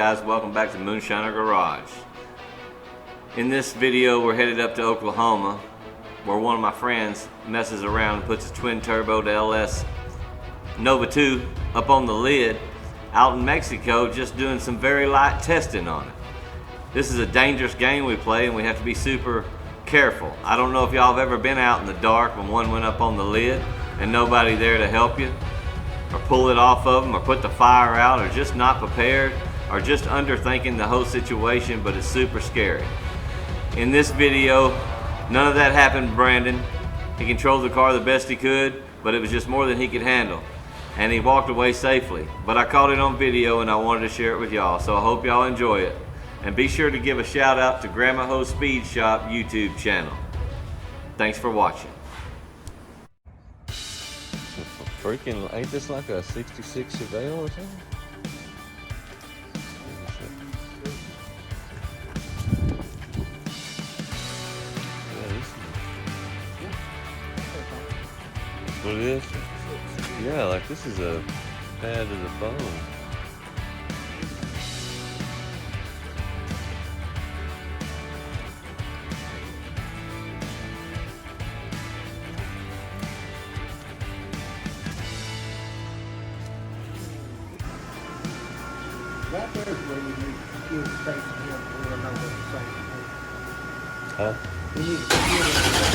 guys, welcome back to Moonshiner Garage. In this video we're headed up to Oklahoma where one of my friends messes around and puts a twin turbo to LS Nova 2 up on the lid out in Mexico, just doing some very light testing on it. This is a dangerous game we play and we have to be super careful. I don't know if y'all have ever been out in the dark when one went up on the lid and nobody there to help you, or pull it off of them, or put the fire out, or just not prepared, or just underthinking the whole situation, but it's super scary. In this video, none of that happened to Brandon. He controlled the car the best he could, but it was just more than he could handle. And he walked away safely. But I caught it on video and I wanted to share it with y'all, so I hope y'all enjoy it. And be sure to give a shout out to Grandma Ho's Speed Shop YouTube channel. Thanks for watching. Freaking, ain't this like a 66 Chevelle or something? What it is? Yeah, like this is a pad to the phone. Right there is where you need to give the space to him so he'll know what to say. Huh? You need to give him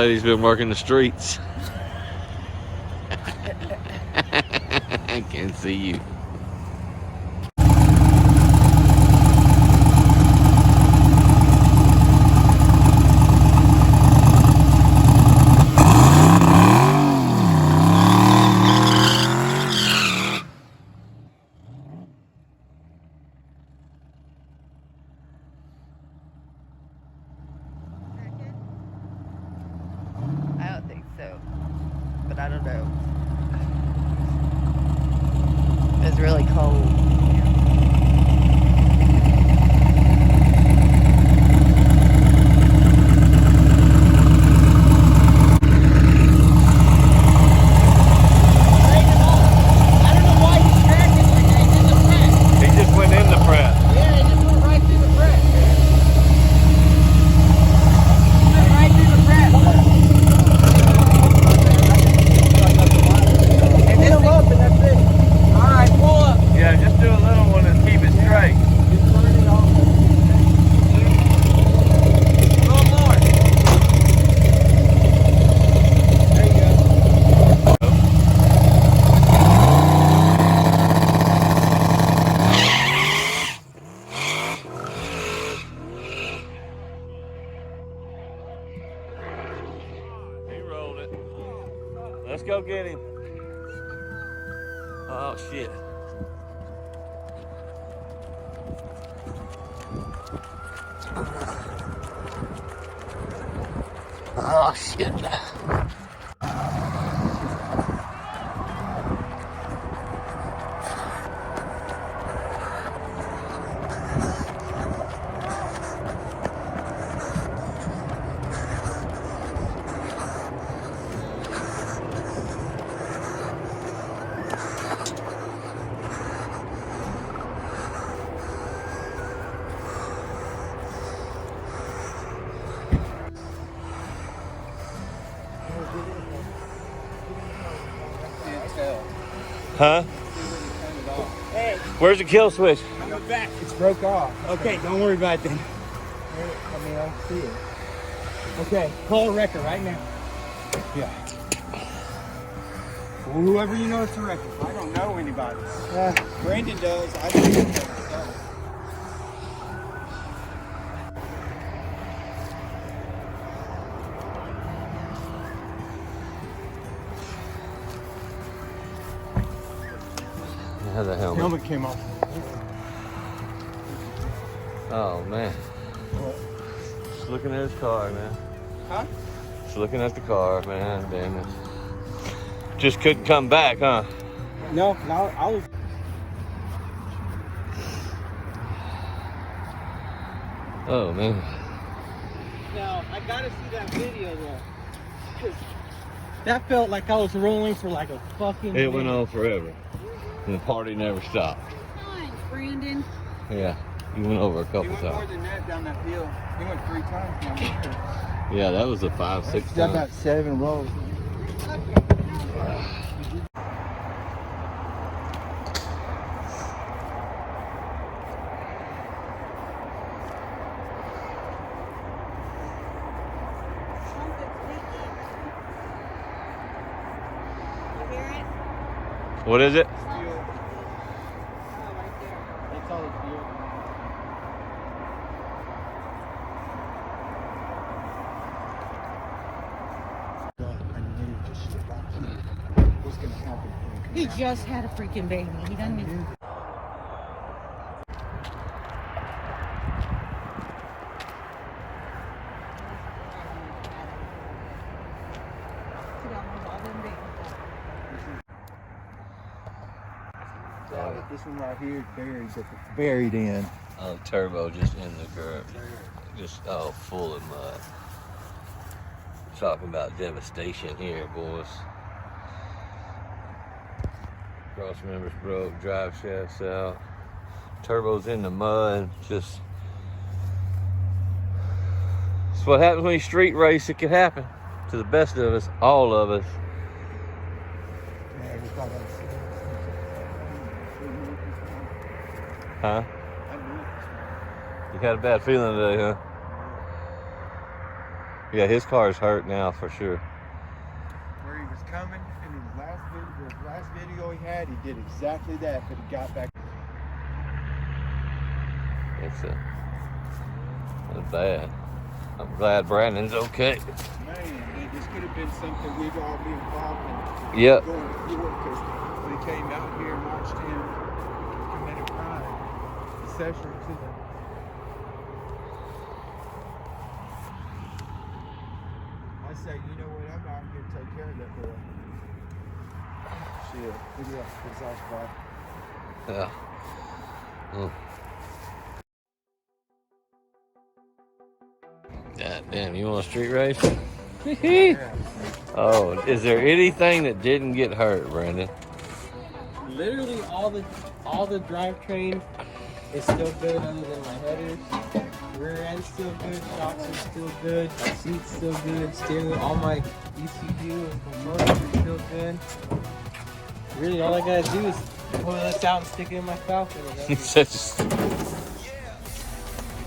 lady's been working the streets. I can't see you. I don't think so, but I don't know. It's really cold. He just went in the press. Yeah, it just went right through the press. Went right through the press. And then up and that's it. All right, pull up. Yeah, just do a little one and keep it straight. Just turn it off. A little more. There you go. He rolled it. Let's go get him. Oh shit. Oh shit. Huh? Hey, Where's the kill switch? go back. It's broke off. Okay, don't worry about it then. I mean, I don't see it. Okay, call a wrecker right now. Yeah. Well, whoever you know it's a wrecker. I don't know anybody. Brandon does. I don't know. How's the helmet? Helmet came off. Oh man. Just looking at his car, man. Huh? Just looking at the car, man. Damn it. Just couldn't come back, huh? No, I was. Oh man. Now, I gotta see that video though. 'Cause that felt like I was rolling for like a fucking It went minute. on forever. And the party never stopped. Thanks, Brandon. Yeah. He went over a He couple went more times. than that down that hill. He went 3 times down there. Yeah, that was a 5-6 He's done time. about 7 rolls. You hear it? What is it? That's all it's doing. What's gonna happen? He just had a freaking baby. He doesn't need This one right here is buried in. Oh, turbo just in the curb. Just, oh, full of mud. Talking about devastation here, boys. Cross members broke, drive shafts out. Turbo's in the mud. Just, it's what happens when you street race. It could happen to the best of us, all of us. Huh? You had a bad feeling today, huh? Yeah, his car's hurt now for sure. Where he was coming in his last video he had, he did exactly that, but he got back. That's bad. I'm glad Brandon's okay. Man, this could have been something we'd all be involved in. Yep. Going through it, because we came out here and watched him commit a crime. Accessory to the. I say, you know what? I'm out here to take care of that boy. Shit. Look at that exhaust valve. Yeah. God damn, you want a street race? Oh, is there anything that didn't get hurt, Brandon? Literally all the drivetrain is still good other than my headers. Rear end's still good, shocks are still good, my seat's still good, steering, all my ECU and components are still good. Really all I gotta do is pull this out and stick it in my Falcon.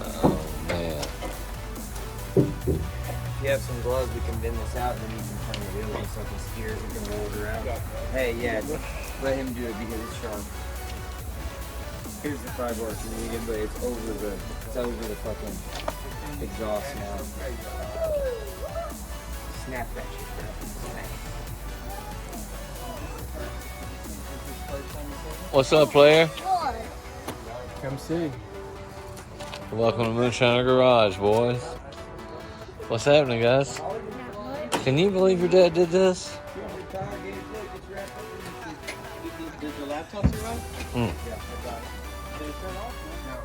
Oh man. If you have some gloves, we can bend this out and then you can turn the wheel so I can steer it, we can roll it around. Hey, yeah, let him do it because it's strong. Here's the pry bar if you need it, but it's over the fucking exhaust now. Snap that shit, bro. What's up, player? Come see. Welcome to Moonshiner Garage, boys. What's happening, guys? Can you believe your dad did this? Did the laptop survive? Mm. Yeah, it did it turn off? No.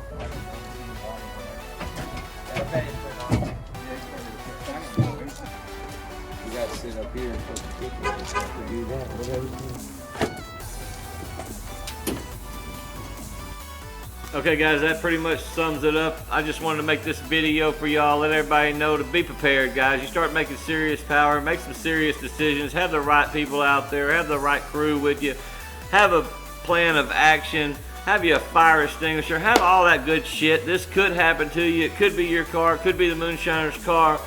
You gotta sit up here and fucking kick it. Do that, whatever you do. Okay guys, that pretty much sums it up. I just wanted to make this video for y'all, let everybody know to be prepared, guys. You start making serious power, make some serious decisions, have the right people out there, have the right crew with you, have a plan of action, have you a fire extinguisher, have all that good shit. This could happen to you. It could be your car, it could be the Moonshiner's car.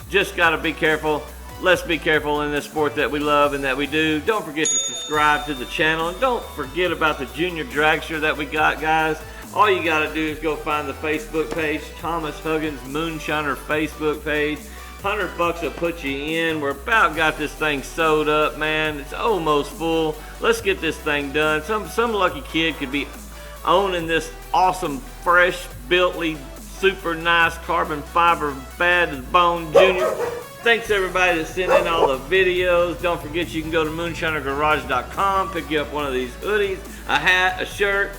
Just gotta be careful. Let's be careful in this sport that we love and that we do. Don't forget to subscribe to the channel, and don't forget about the junior dragster that we got, guys. All you gotta do is go find the Facebook page, Thomas Huggins Moonshiner Facebook page. $100 will put you in. We're about got this thing sewed up, man. It's almost full. Let's get this thing done. Some lucky kid could be owning this awesome, fresh, built-ly, super nice carbon fiber, bad as bone junior. Thanks everybody that sent in all the videos. Don't forget you can go to moonshinergarage.com, pick you up one of these hoodies, a hat, a shirt.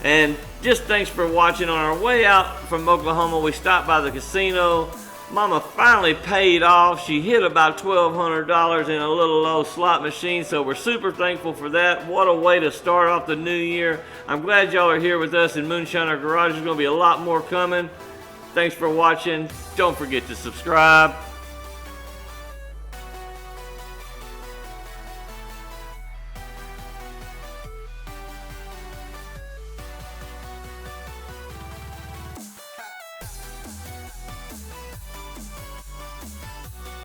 And just thanks for watching. On our way out from Oklahoma, we stopped by the casino. Mama finally paid off. She hit about $1,200 in a little old slot machine, so we're super thankful for that. What a way to start off the new year. I'm glad y'all are here with us in Moonshiner Garage. There's going to be a lot more coming. Thanks for watching. Don't forget to subscribe.